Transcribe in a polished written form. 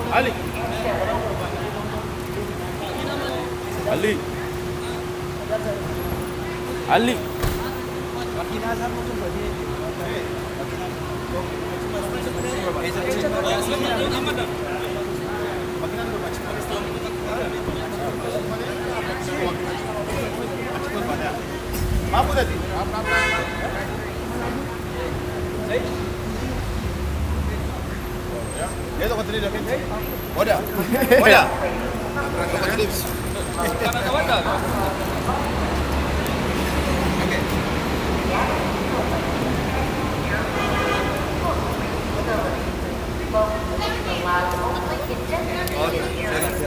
Ali. Ali. Ali. Mampu tadi. Dia tak kontrol dah. Wadah. Wadah. Wadah. Wadah. Okay.